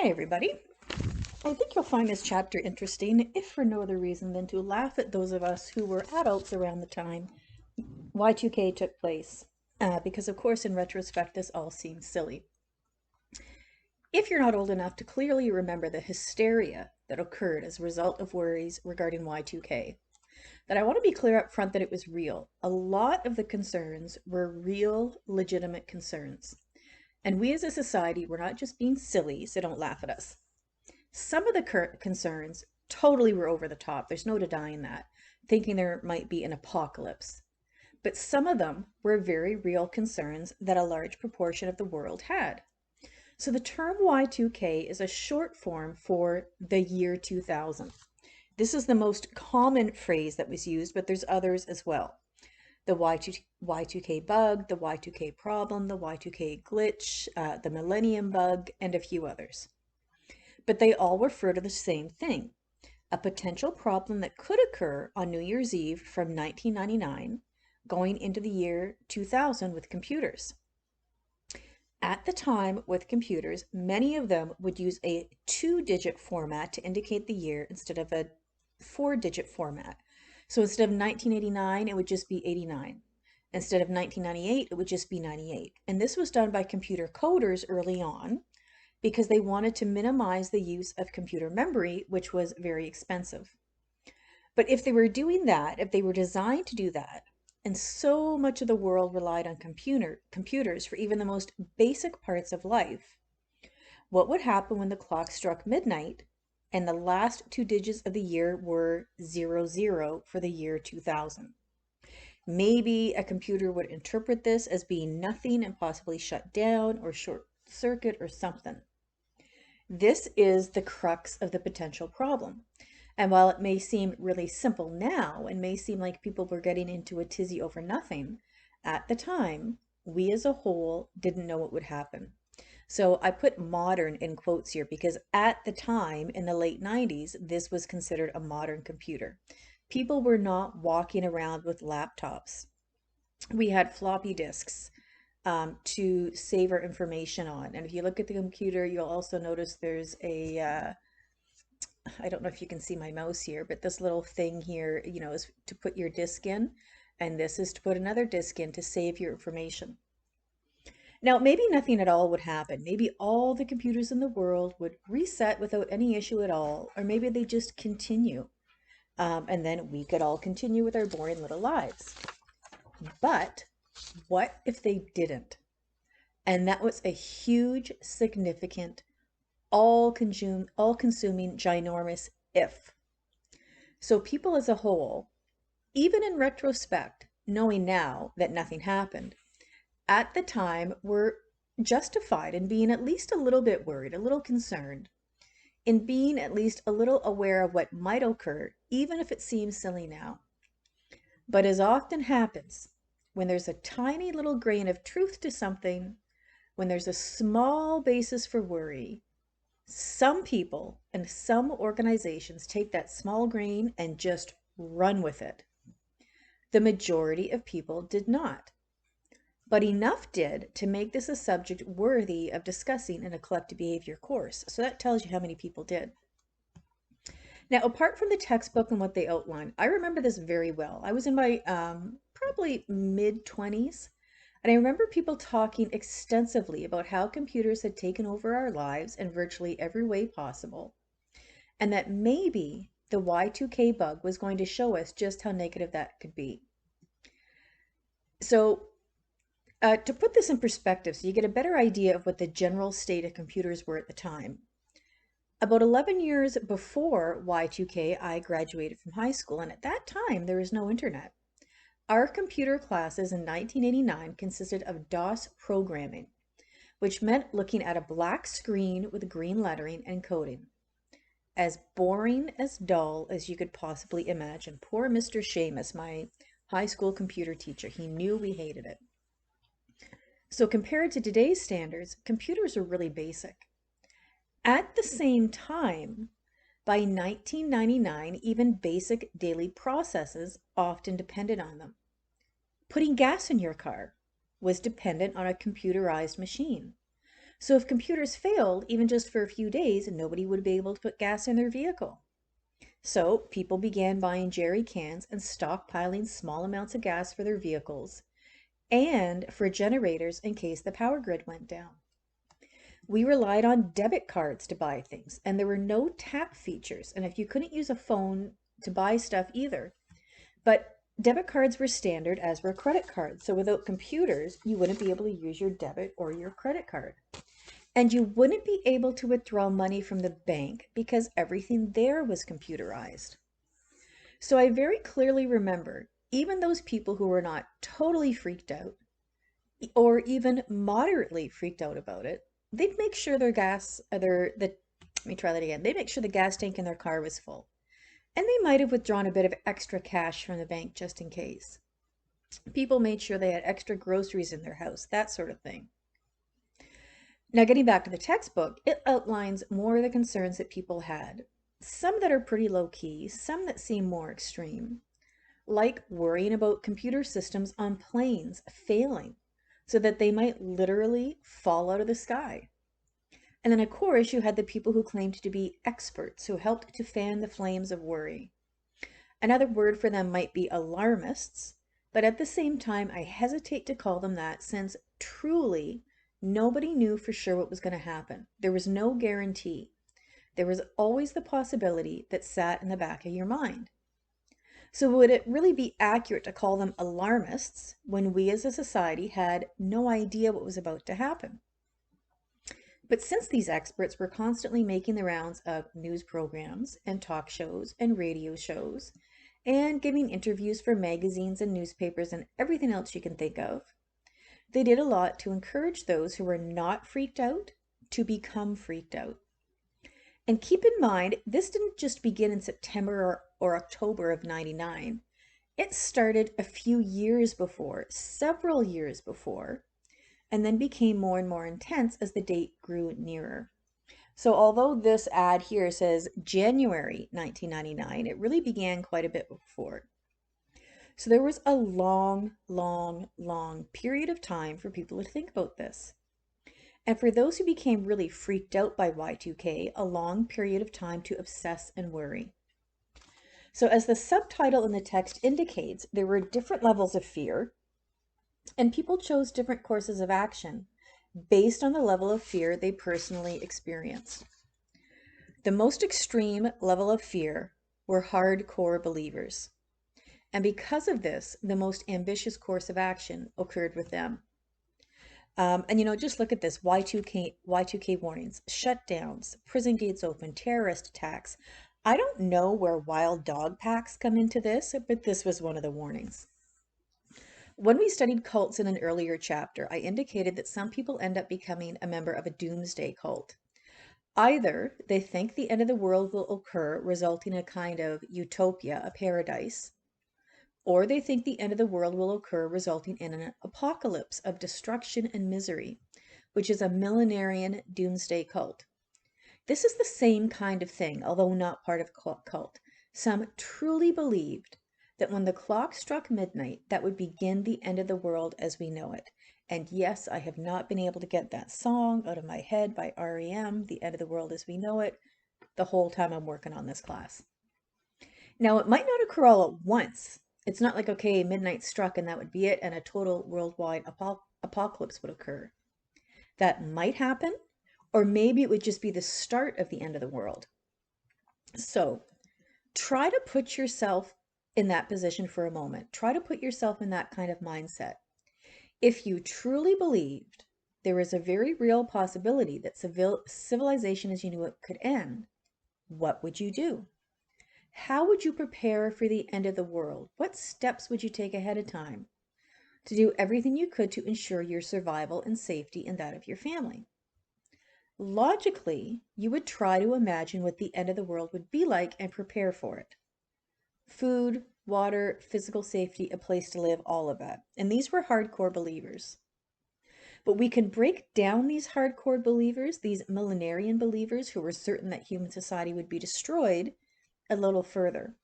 Hi, everybody. I think you'll find this chapter interesting, if for no other reason than to laugh at those of us who were adults around the time Y2K took place, because, of course, in retrospect, this all seems silly. If you're not old enough to clearly remember the hysteria that occurred as a result of worries regarding Y2K, then I want to be clear up front that it was real. A lot of the concerns were real, legitimate concerns. And we as a society were not just being silly, so don't laugh at us. Some of the current concerns totally were over the top. There's no denying that, thinking there might be an apocalypse. But some of them were very real concerns that a large proportion of the world had. So the term Y2K is a short form for the year 2000. This is the most common phrase that was used, but there's others as well. The Y2K bug, the Y2K problem, the Y2K glitch, the millennium bug, and a few others. But they all refer to the same thing, a potential problem that could occur on New Year's Eve from 1999 going into the year 2000 with computers. At the time with computers, many of them would use a 2-digit format to indicate the year instead of a 4-digit format. So instead of 1989, it would just be 89. Instead of 1998, it would just be 98. And this was done by computer coders early on because they wanted to minimize the use of computer memory, which was very expensive. But if they were doing that, if they were designed to do that, and so much of the world relied on computers for even the most basic parts of life, what would happen when the clock struck midnight and the last 2 digits of the year were 00 for the year 2000? Maybe a computer would interpret this as being nothing and possibly shut down or short circuit or something. This is the crux of the potential problem. And while it may seem really simple now and may seem like people were getting into a tizzy over nothing, at the time, we as a whole didn't know what would happen. So I put modern in quotes here because at the time in the late 90s, this was considered a modern computer. People were not walking around with laptops. We had floppy disks to save our information on. And if you look at the computer, you'll also notice there's a, I don't know if you can see my mouse here, but this little thing here, is to put your disk in. And this is to put another disk in to save your information. Now, maybe nothing at all would happen. Maybe all the computers in the world would reset without any issue at all, or maybe they just continue. And then we could all continue with our boring little lives. But what if they didn't? And that was a huge, significant, all-consuming, ginormous if. So people as a whole, even in retrospect, knowing now that nothing happened, at the time were justified in being at least a little bit worried, a little concerned, in being at least a little aware of what might occur, even if it seems silly now. But as often happens, when there's a tiny little grain of truth to something, when there's a small basis for worry, some people and some organizations take that small grain and just run with it. The majority of people did not. But enough did to make this a subject worthy of discussing in a collective behavior course. So that tells you how many people did. Now, apart from the textbook and what they outline, I remember this very well. I was in my probably mid-20s, and I remember people talking extensively about how computers had taken over our lives in virtually every way possible, and that maybe the Y2K bug was going to show us just how negative that could be. So to put this in perspective, so you get a better idea of what the general state of computers were at the time. About 11 years before Y2K, I graduated from high school, and at that time, there was no internet. Our computer classes in 1989 consisted of DOS programming, which meant looking at a black screen with green lettering and coding. As boring, as dull as you could possibly imagine. Poor Mr. Seamus, my high school computer teacher, he knew we hated it. So compared to today's standards, computers are really basic. At the same time, by 1999, even basic daily processes often depended on them. Putting gas in your car was dependent on a computerized machine. So if computers failed, even just for a few days, nobody would be able to put gas in their vehicle. So people began buying jerry cans and stockpiling small amounts of gas for their vehicles and for generators in case the power grid went down. We relied on debit cards to buy things, and there were no tap features. And if you couldn't use a phone to buy stuff either, but debit cards were standard, as were credit cards. So without computers, you wouldn't be able to use your debit or your credit card. And you wouldn't be able to withdraw money from the bank because everything there was computerized. So I very clearly remember even those people who were not totally freaked out or even moderately freaked out about it, they'd make sure their gas, let me try that again. They'd make sure the gas tank in their car was full. And they might have withdrawn a bit of extra cash from the bank just in case. People made sure they had extra groceries in their house, that sort of thing. Now, getting back to the textbook, it outlines more of the concerns that people had. Some that are pretty low key, some that seem more extreme, like worrying about computer systems on planes failing so that they might literally fall out of the sky. And then, of course, you had the people who claimed to be experts who helped to fan the flames of worry. Another word for them might be alarmists, but at the same time, I hesitate to call them that since truly nobody knew for sure what was going to happen. There was no guarantee. There was always the possibility that sat in the back of your mind. So would it really be accurate to call them alarmists when we as a society had no idea what was about to happen? But since these experts were constantly making the rounds of news programs and talk shows and radio shows and giving interviews for magazines and newspapers and everything else you can think of, they did a lot to encourage those who were not freaked out to become freaked out. And keep in mind, this didn't just begin in September or October of 99. It started a few years before, several years before, and then became more and more intense as the date grew nearer. So although this ad here says January 1999, it really began quite a bit before. So there was a long, long, long period of time for people to think about this. And for those who became really freaked out by Y2K, a long period of time to obsess and worry. So as the subtitle in the text indicates, there were different levels of fear, and people chose different courses of action based on the level of fear they personally experienced. The most extreme level of fear were hardcore believers. And because of this, the most ambitious course of action occurred with them. Just look at this Y2K warnings, shutdowns, prison gates open, terrorist attacks. I don't know where wild dog packs come into this, but this was one of the warnings. When we studied cults in an earlier chapter, I indicated that some people end up becoming a member of a doomsday cult. Either they think the end of the world will occur, resulting in a kind of utopia, a paradise, or they think the end of the world will occur, resulting in an apocalypse of destruction and misery, which is a millenarian doomsday cult. This is the same kind of thing, although not part of a cult. Some truly believed that when the clock struck midnight, that would begin the end of the world as we know it. And yes, I have not been able to get that song out of my head by REM, The End of the World as We Know It, the whole time I'm working on this class. Now, it might not occur all at once. It's not like, okay, midnight struck and that would be it, and a total worldwide apocalypse would occur. That might happen, or maybe it would just be the start of the end of the world. So try to put yourself in that position for a moment. Try to put yourself in that kind of mindset. If you truly believed there is a very real possibility that civilization as you knew it could end, what would you do? How would you prepare for the end of the world? What steps would you take ahead of time to do everything you could to ensure your survival and safety and that of your family? Logically, you would try to imagine what the end of the world would be like and prepare for it. Food, water, physical safety, a place to live, all of that. And these were hardcore believers. But we can break down these hardcore believers, these millenarian believers who were certain that human society would be destroyed, a little further.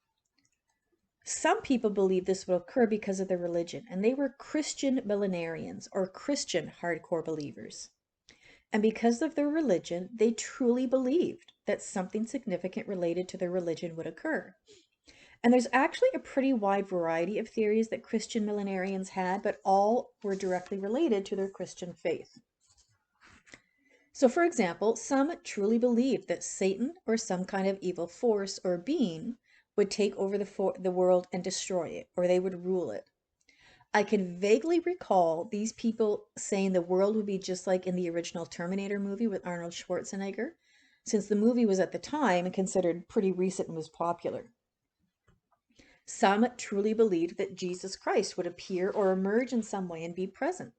Some people believe this would occur because of their religion, and they were Christian millenarians or Christian hardcore believers. And because of their religion, they truly believed that something significant related to their religion would occur. And there's actually a pretty wide variety of theories that Christian millenarians had, but all were directly related to their Christian faith. So, for example, some truly believed that Satan or some kind of evil force or being would take over the world and destroy it, or they would rule it. I can vaguely recall these people saying the world would be just like in the original Terminator movie with Arnold Schwarzenegger, since the movie was at the time considered pretty recent and was popular. Some truly believed that Jesus Christ would appear or emerge in some way and be present.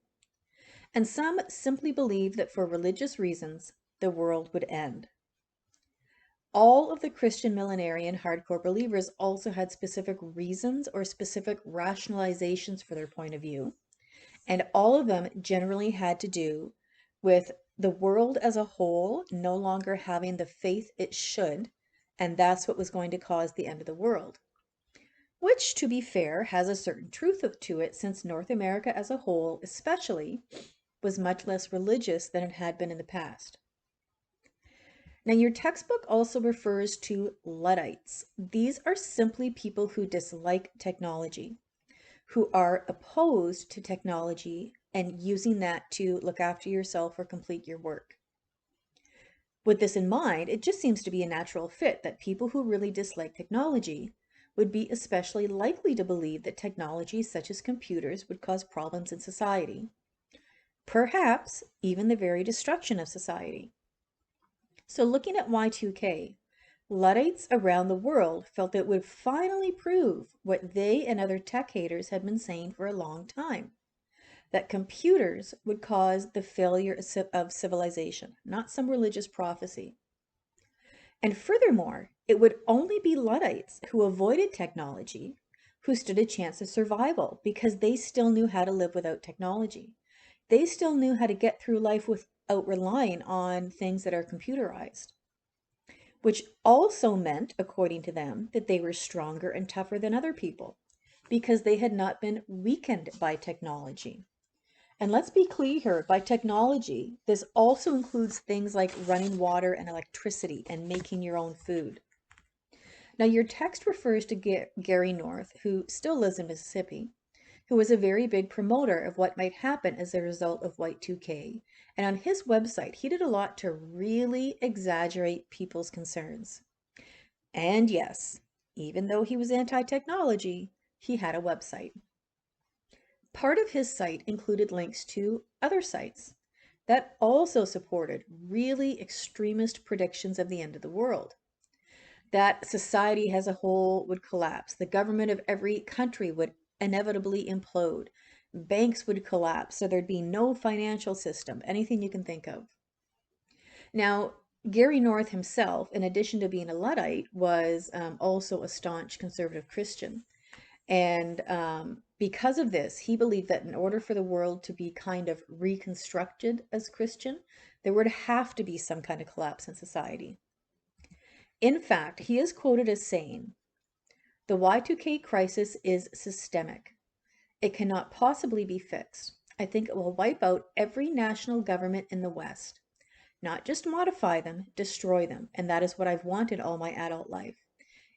And some simply believed that for religious reasons, the world would end. All of the Christian millenarian hardcore believers also had specific reasons or specific rationalizations for their point of view, and all of them generally had to do with the world as a whole no longer having the faith it should, and that's what was going to cause the end of the world. Which, to be fair, has a certain truth to it, since North America as a whole, especially, was much less religious than it had been in the past. Now, your textbook also refers to Luddites. These are simply people who dislike technology, who are opposed to technology and using that to look after yourself or complete your work. With this in mind, it just seems to be a natural fit that people who really dislike technology would be especially likely to believe that technologies such as computers would cause problems in society, perhaps even the very destruction of society. So looking at Y2K, Luddites around the world felt it would finally prove what they and other tech haters had been saying for a long time, that computers would cause the failure of civilization, not some religious prophecy. And furthermore, it would only be Luddites who avoided technology who stood a chance of survival, because they still knew how to live without technology. They still knew how to get through life without relying on things that are computerized, which also meant, according to them, that they were stronger and tougher than other people because they had not been weakened by technology. And let's be clear here, by technology, this also includes things like running water and electricity and making your own food. Now, your text refers to Gary North, who still lives in Mississippi, who was a very big promoter of what might happen as a result of Y2K. And on his website, he did a lot to really exaggerate people's concerns. And yes, even though he was anti-technology, he had a website. Part of his site included links to other sites that also supported really extremist predictions of the end of the world. That society as a whole would collapse. The government of every country would inevitably implode. Banks would collapse, so there'd be no financial system, anything you can think of. Now, Gary North himself, in addition to being a Luddite, was also a staunch conservative Christian. And because of this, he believed that in order for the world to be kind of reconstructed as Christian, there would have to be some kind of collapse in society. In fact, he is quoted as saying, "The Y2K crisis is systemic. It cannot possibly be fixed. I think it will wipe out every national government in the West. Not just modify them, destroy them. And that is what I've wanted all my adult life.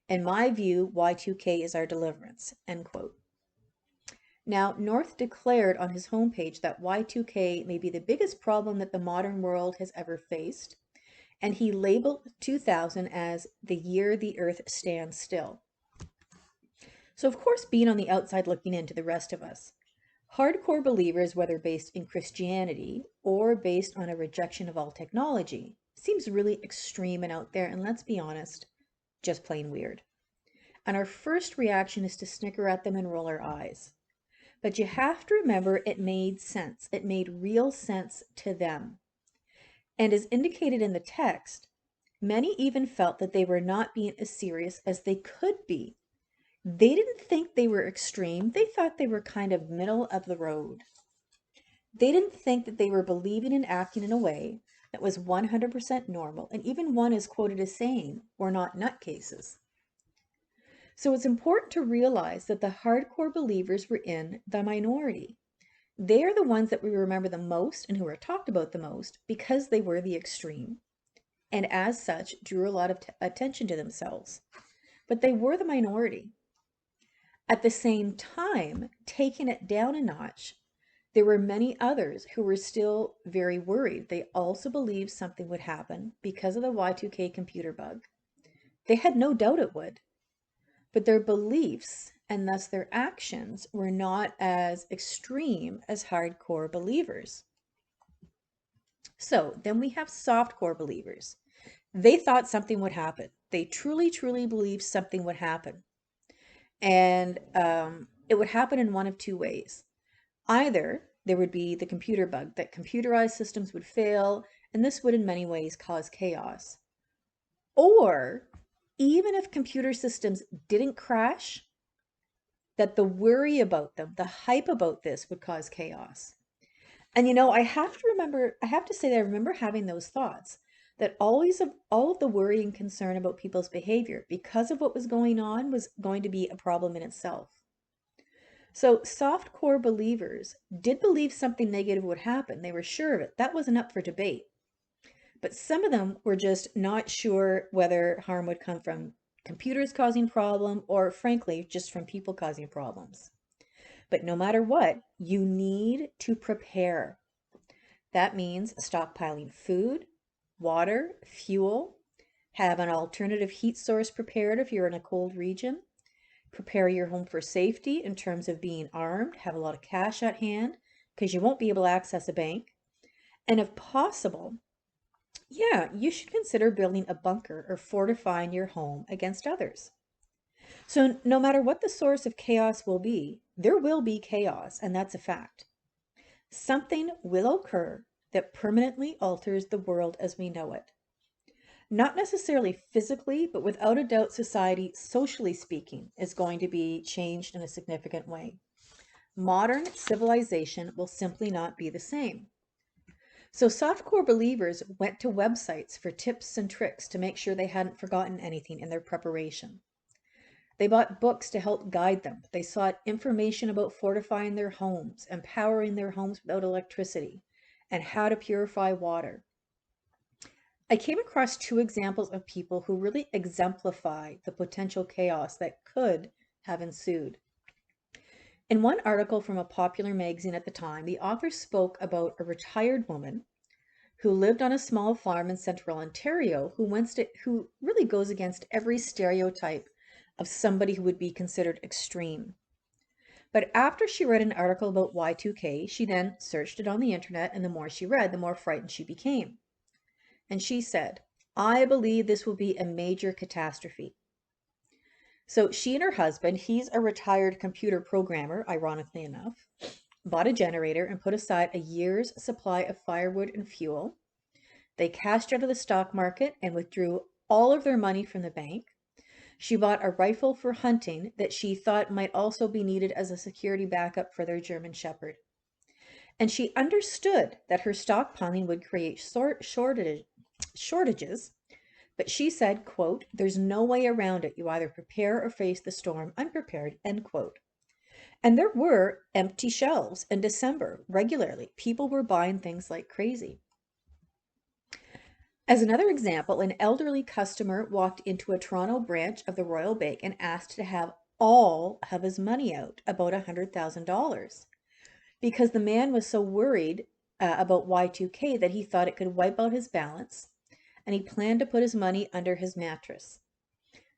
In my view, Y2K is our deliverance," end quote. Now, North declared on his homepage that Y2K may be the biggest problem that the modern world has ever faced, and he labeled 2000 as the year the earth stands still. So, of course, being on the outside looking in to the rest of us, hardcore believers, whether based in Christianity or based on a rejection of all technology, seems really extreme and out there, and let's be honest, just plain weird. And our first reaction is to snicker at them and roll our eyes. But you have to remember it made sense. It made real sense to them. And as indicated in the text, many even felt that they were not being as serious as they could be. They didn't think they were extreme. They thought they were kind of middle of the road. They didn't think that they were believing and acting in a way that was 100% normal. And even one is quoted as saying, "We're not nutcases." So it's important to realize that the hardcore believers were in the minority. They're the ones that we remember the most and who are talked about the most because they were the extreme and as such drew a lot of attention to themselves. But they were the minority. At the same time, taking it down a notch, there were many others who were still very worried. They also believed something would happen because of the Y2K computer bug. They had no doubt it would, but their beliefs and thus their actions were not as extreme as hardcore believers. So then we have softcore believers. They thought something would happen. They truly, truly believed something would happen. And it would happen in one of two ways. Either there would be the computer bug, that computerized systems would fail, and this would in many ways cause chaos. Or even if computer systems didn't crash, that the worry about them, the hype about this would cause chaos. And I have to say that I remember having those thoughts that all of the worry and concern about people's behavior because of what was going on was going to be a problem in itself. So soft core believers did believe something negative would happen. They were sure of it. That wasn't up for debate. But some of them were just not sure whether harm would come from computers causing problem or frankly, just from people causing problems. But no matter what, you need to prepare. That means stockpiling food, water, fuel, have an alternative heat source prepared if you're in a cold region, prepare your home for safety in terms of being armed, have a lot of cash at hand because you won't be able to access a bank. And if possible, you should consider building a bunker or fortifying your home against others. So no matter what the source of chaos will be, there will be chaos, and that's a fact. Something will occur that permanently alters the world as we know it. Not necessarily physically, but without a doubt, society, socially speaking, is going to be changed in a significant way. Modern civilization will simply not be the same. So softcore believers went to websites for tips and tricks to make sure they hadn't forgotten anything in their preparation. They bought books to help guide them. They sought information about fortifying their homes, empowering their homes without electricity, and how to purify water. I came across two examples of people who really exemplify the potential chaos that could have ensued. In one article from a popular magazine at the time, the author spoke about a retired woman who lived on a small farm in central Ontario who really goes against every stereotype of somebody who would be considered extreme. But after she read an article about Y2K, she then searched it on the internet, and the more she read, the more frightened she became. And she said, "I believe this will be a major catastrophe." So she and her husband, he's a retired computer programmer, ironically enough, bought a generator and put aside a year's supply of firewood and fuel. They cashed out of the stock market and withdrew all of their money from the bank. She bought a rifle for hunting that she thought might also be needed as a security backup for their German Shepherd. And she understood that her stockpiling would create shortages, but she said, quote, "There's no way around it. You either prepare or face the storm unprepared," end quote. And there were empty shelves in December regularly. People were buying things like crazy. As another example, an elderly customer walked into a Toronto branch of the Royal Bank and asked to have all of his money out, about $100,000, because the man was so worried about Y2K that he thought it could wipe out his balance, and he planned to put his money under his mattress.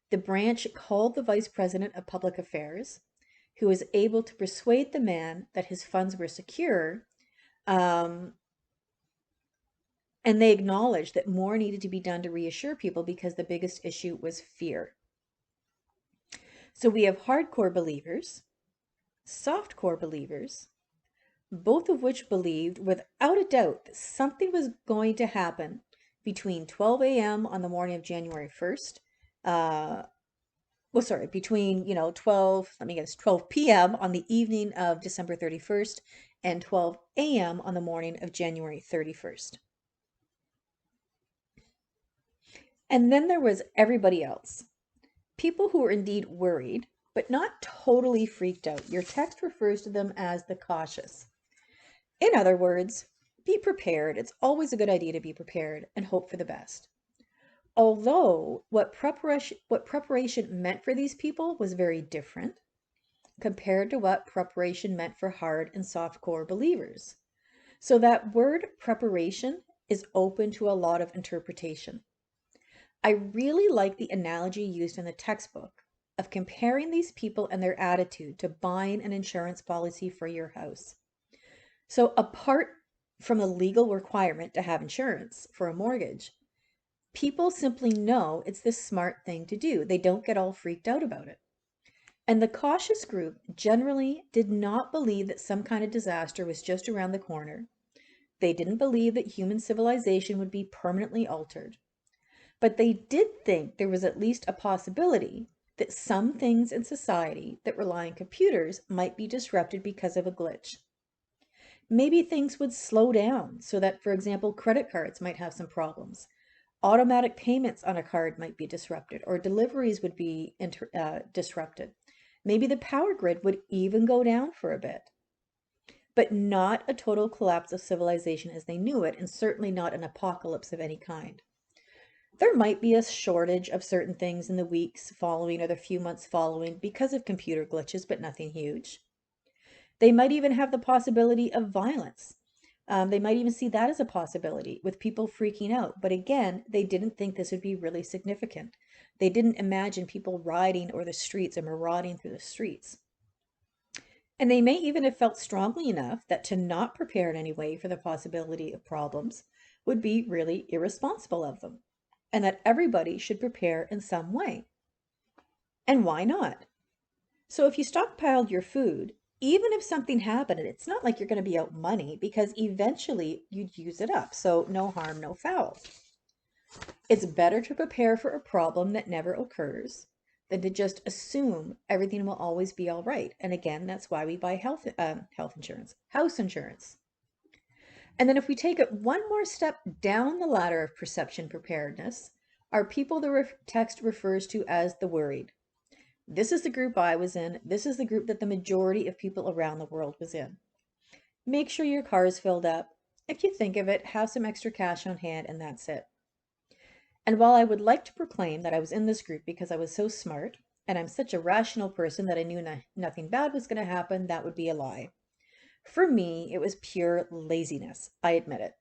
The branch called the Vice President of Public Affairs, who was able to persuade the man that his funds were secure, and they acknowledged that more needed to be done to reassure people because the biggest issue was fear. So we have hardcore believers, softcore believers, both of which believed without a doubt that something was going to happen between 12 a.m. on the morning of January 1st. Between 12 p.m. on the evening of December 31st and 12 a.m. on the morning of January 31st. And then there was everybody else. People who were indeed worried, but not totally freaked out. Your text refers to them as the cautious. In other words, be prepared. It's always a good idea to be prepared and hope for the best. Although what preparation meant for these people was very different compared to what preparation meant for hard and soft core believers. So that word preparation is open to a lot of interpretation. I really like the analogy used in the textbook of comparing these people and their attitude to buying an insurance policy for your house. So apart from the legal requirement to have insurance for a mortgage, people simply know it's the smart thing to do. They don't get all freaked out about it. And the cautious group generally did not believe that some kind of disaster was just around the corner. They didn't believe that human civilization would be permanently altered. But they did think there was at least a possibility that some things in society that rely on computers might be disrupted because of a glitch. Maybe things would slow down so that, for example, credit cards might have some problems. Automatic payments on a card might be disrupted, or deliveries would be disrupted. Maybe the power grid would even go down for a bit. But not a total collapse of civilization as they knew it, and certainly not an apocalypse of any kind. There might be a shortage of certain things in the weeks following or the few months following because of computer glitches, but nothing huge. They might even have the possibility of violence. They might even see that as a possibility with people freaking out. But again, they didn't think this would be really significant. They didn't imagine people riding or the streets and marauding through the streets. And they may even have felt strongly enough that to not prepare in any way for the possibility of problems would be really irresponsible of them, and that everybody should prepare in some way. And why not? So if you stockpiled your food, even if something happened, it's not like you're going to be out money because eventually you'd use it up. So no harm, no foul. It's better to prepare for a problem that never occurs than to just assume everything will always be all right. And again, that's why we buy health insurance, house insurance. And then if we take it one more step down the ladder of perception preparedness, are people the text refers to as the worried. This is the group I was in. This is the group that the majority of people around the world was in. Make sure your car is filled up. If you think of it, have some extra cash on hand, and that's it. And while I would like to proclaim that I was in this group because I was so smart, and I'm such a rational person that I knew nothing bad was going to happen, that would be a lie. For me, it was pure laziness. I admit it.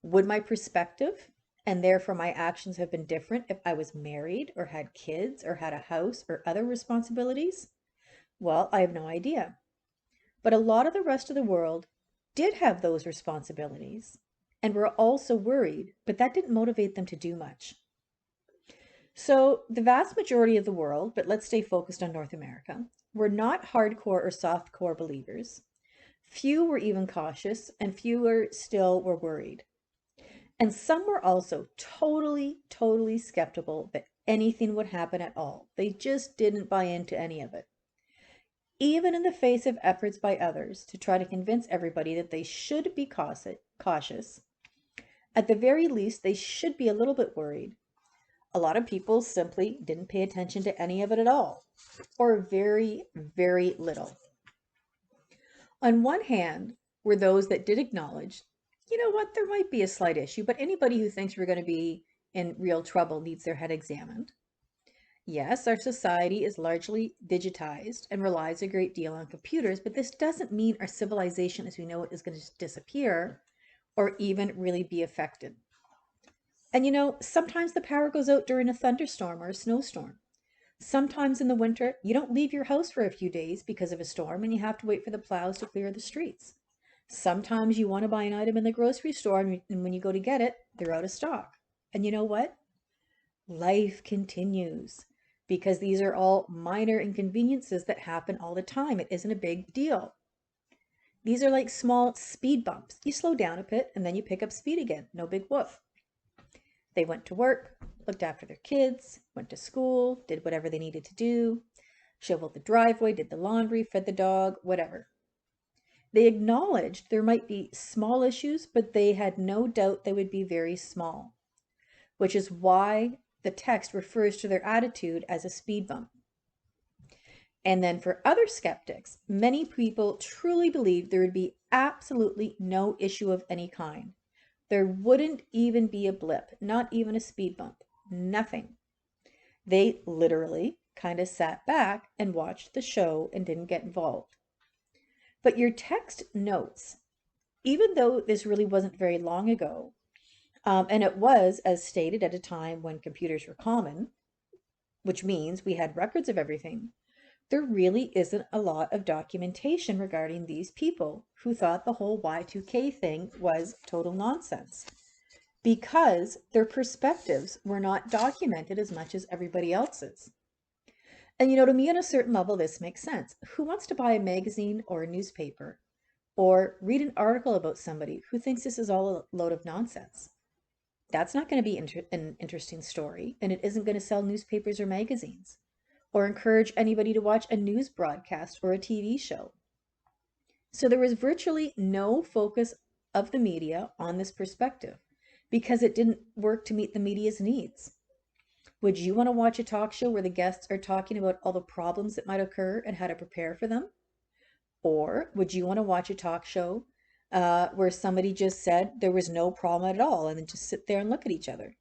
Would my perspective and therefore my actions have been different if I was married or had kids or had a house or other responsibilities? Well, I have no idea. But a lot of the rest of the world did have those responsibilities and were also worried, but that didn't motivate them to do much. So the vast majority of the world, but let's stay focused on North America, were not hardcore or softcore believers. Few were even cautious, and fewer still were worried. And some were also totally skeptical that anything would happen at all. They just didn't buy into any of it. Even in the face of efforts by others to try to convince everybody that they should be cautious, at the very least, they should be a little bit worried. A lot of people simply didn't pay attention to any of it at all, or very little. On one hand, were those that did acknowledge, you know what, there might be a slight issue, but anybody who thinks we're going to be in real trouble needs their head examined. Yes, our society is largely digitized and relies a great deal on computers, but this doesn't mean our civilization as we know it is going to just disappear or even really be affected. And you know, sometimes the power goes out during a thunderstorm or a snowstorm. Sometimes in the winter, you don't leave your house for a few days because of a storm and you have to wait for the plows to clear the streets. Sometimes you want to buy an item in the grocery store and when you go to get it, they're out of stock. And you know what? Life continues because these are all minor inconveniences that happen all the time. It isn't a big deal. These are like small speed bumps. You slow down a bit and then you pick up speed again. No big whoop. They went to work, looked after their kids, went to school, did whatever they needed to do, shoveled the driveway, did the laundry, fed the dog, whatever. They acknowledged there might be small issues, but they had no doubt they would be very small, which is why the text refers to their attitude as a speed bump. And then for other skeptics, many people truly believed there would be absolutely no issue of any kind. There wouldn't even be a blip, not even a speed bump, nothing. They literally kind of sat back and watched the show and didn't get involved. But your text notes, even though this really wasn't very long ago, and it was, as stated, at a time when computers were common, which means we had records of everything, there really isn't a lot of documentation regarding these people who thought the whole Y2K thing was total nonsense because their perspectives were not documented as much as everybody else's. And to me, on a certain level, this makes sense. Who wants to buy a magazine or a newspaper or read an article about somebody who thinks this is all a load of nonsense? That's not going to be an interesting story, and it isn't going to sell newspapers or magazines or encourage anybody to watch a news broadcast or a TV show. So there was virtually no focus of the media on this perspective because it didn't work to meet the media's needs. Would you want to watch a talk show where the guests are talking about all the problems that might occur and how to prepare for them? Or would you want to watch a talk show where somebody just said there was no problem at all and then just sit there and look at each other?